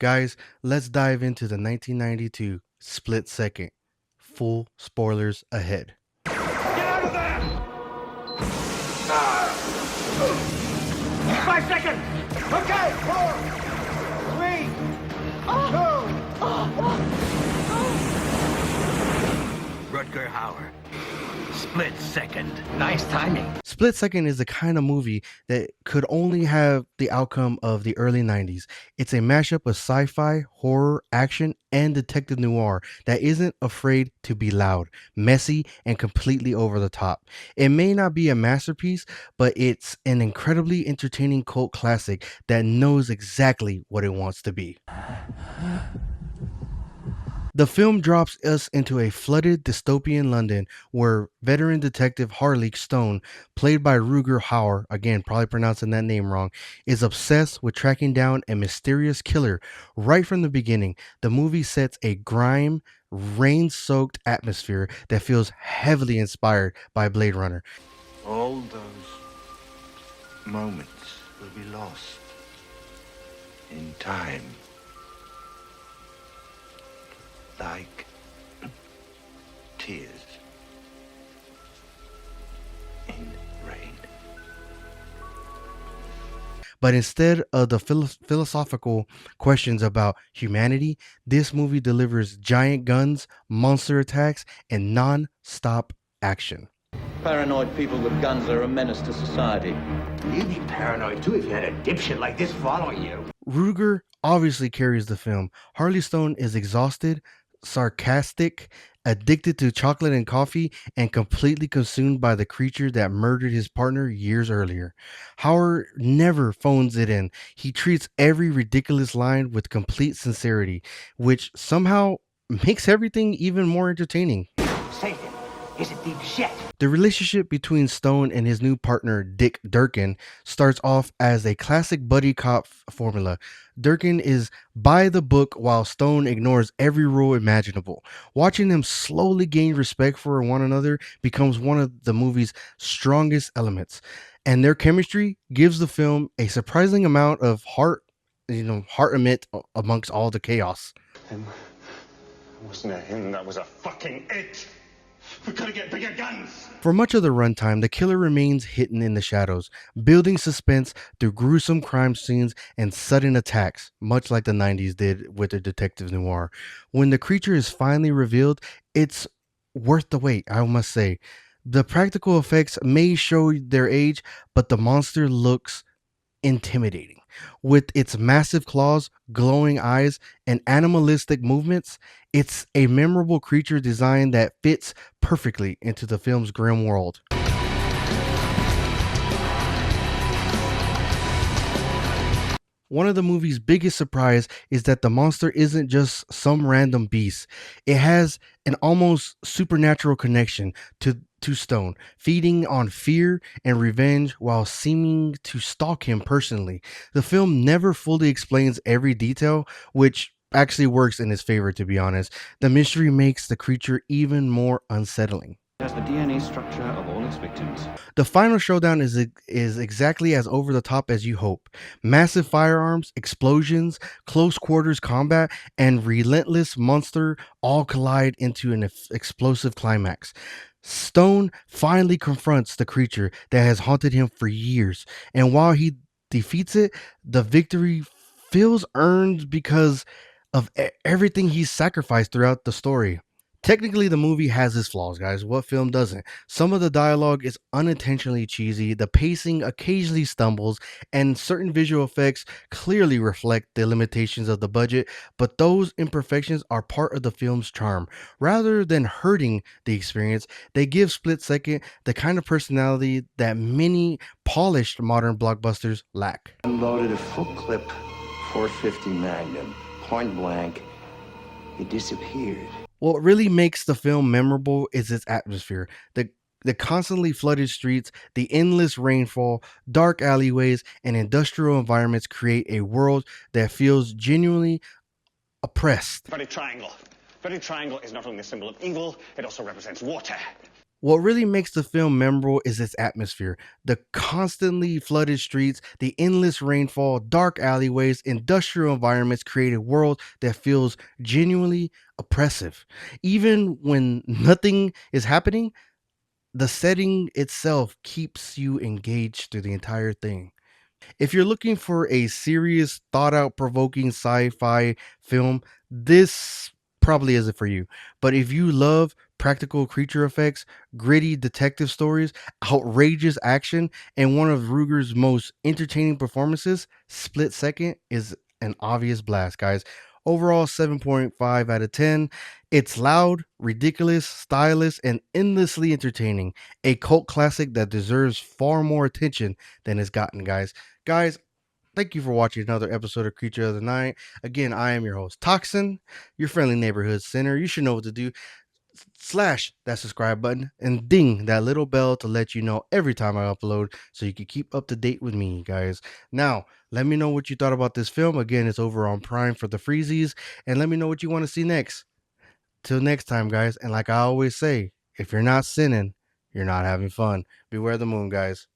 Guys, let's dive into the 1992 Split Second. Full spoilers ahead. Get out of there! 5 seconds! Okay, 4, 3, 2. Rutger Hauer. Split Second. Nice timing. Split Second is the kind of movie that could only have the outcome of the early 90s. It's a mashup of sci-fi, horror, action, and detective noir that isn't afraid to be loud, messy, and completely over the top. It may not be a masterpiece, but it's an incredibly entertaining cult classic that knows exactly what it wants to be. The film drops us into a flooded dystopian London where veteran detective Harley Stone, played by Rutger Hauer, again, probably pronouncing that name wrong, is obsessed with tracking down a mysterious killer. Right from the beginning, the movie sets a grime, rain-soaked atmosphere that feels heavily inspired by Blade Runner. All those moments will be lost in time. Like tears in rain. But instead of the philosophical questions about humanity, this movie delivers giant guns, monster attacks, and non-stop action. Paranoid people with guns are a menace to society. You'd be paranoid too if you had a dipshit like this following you. Ruger obviously carries the film. Harley Stone is exhausted, sarcastic, addicted to chocolate and coffee, and completely consumed by the creature that murdered his partner years earlier. Howard never phones it in. He treats every ridiculous line with complete sincerity, which somehow makes everything even more entertaining. Satan is a deep shit. The relationship between Stone and his new partner, Dick Durkin, starts off as a classic buddy cop formula. Durkin is by the book while Stone ignores every rule imaginable. Watching them slowly gain respect for one another becomes one of the movie's strongest elements. And their chemistry gives the film a surprising amount of heart amidst amongst all the chaos. It wasn't a him, that was a fucking it. We could have get bigger guns. For much of the runtime, the killer remains hidden in the shadows, building suspense through gruesome crime scenes and sudden attacks, much like the 90s did with their detective noir. When the creature is finally revealed, it's worth the wait, I must say. The practical effects may show their age, but the monster looks intimidating. With its massive claws, glowing eyes, and animalistic movements, it's a memorable creature design that fits perfectly into the film's grim world. One of the movie's biggest surprise is that the monster isn't just some random beast. It has an almost supernatural connection to Stone, feeding on fear and revenge while seeming to stalk him personally. The film never fully explains every detail, which actually works in his favor, to be honest. The mystery makes the creature even more unsettling. Has the DNA structure of all its victims. The final showdown is exactly as over the top as you hope. Massive firearms, explosions, close quarters combat, and relentless monster all collide into an explosive climax. Stone finally confronts the creature that has haunted him for years, and while he defeats it, the victory feels earned because of everything he's sacrificed throughout the story. Technically, the movie has its flaws, guys. What film doesn't? Some of the dialogue is unintentionally cheesy, the pacing occasionally stumbles, and certain visual effects clearly reflect the limitations of the budget, but those imperfections are part of the film's charm. Rather than hurting the experience, they give Split Second the kind of personality that many polished modern blockbusters lack. Unloaded a full clip, 450 Magnum, point blank. He disappeared. What really makes the film memorable is its atmosphere. The constantly flooded streets, the endless rainfall, dark alleyways, and industrial environments create a world that feels genuinely oppressed. Very triangle. Very triangle is not only a symbol of evil, it also represents water. What really makes the film memorable is its atmosphere. The constantly flooded streets, the endless rainfall, dark alleyways, industrial environments create a world that feels genuinely oppressive. Even when nothing is happening, the setting itself keeps you engaged through the entire thing. If you're looking for a serious, thought out, provoking sci fi film, this probably isn't for you. But if you love practical creature effects, gritty detective stories, outrageous action, and one of Ruger's most entertaining performances, Split Second is an obvious blast, guys. Overall, 7.5 out of 10. It's loud, ridiculous, stylish, and endlessly entertaining. A cult classic that deserves far more attention than it's gotten, guys. Guys, thank you for watching another episode of Creature of the Night. Again, I am your host, Toxin, your friendly neighborhood sinner. You should know what to do. Slash that subscribe button and ding that little bell to let you know every time I upload so you can keep up to date with me, guys. Now, let me know what you thought about this film. Again, it's over on Prime for the Freezies. And let me know what you want to see next. Till next time, guys. And like I always say, if you're not sinning, you're not having fun. Beware the moon, guys.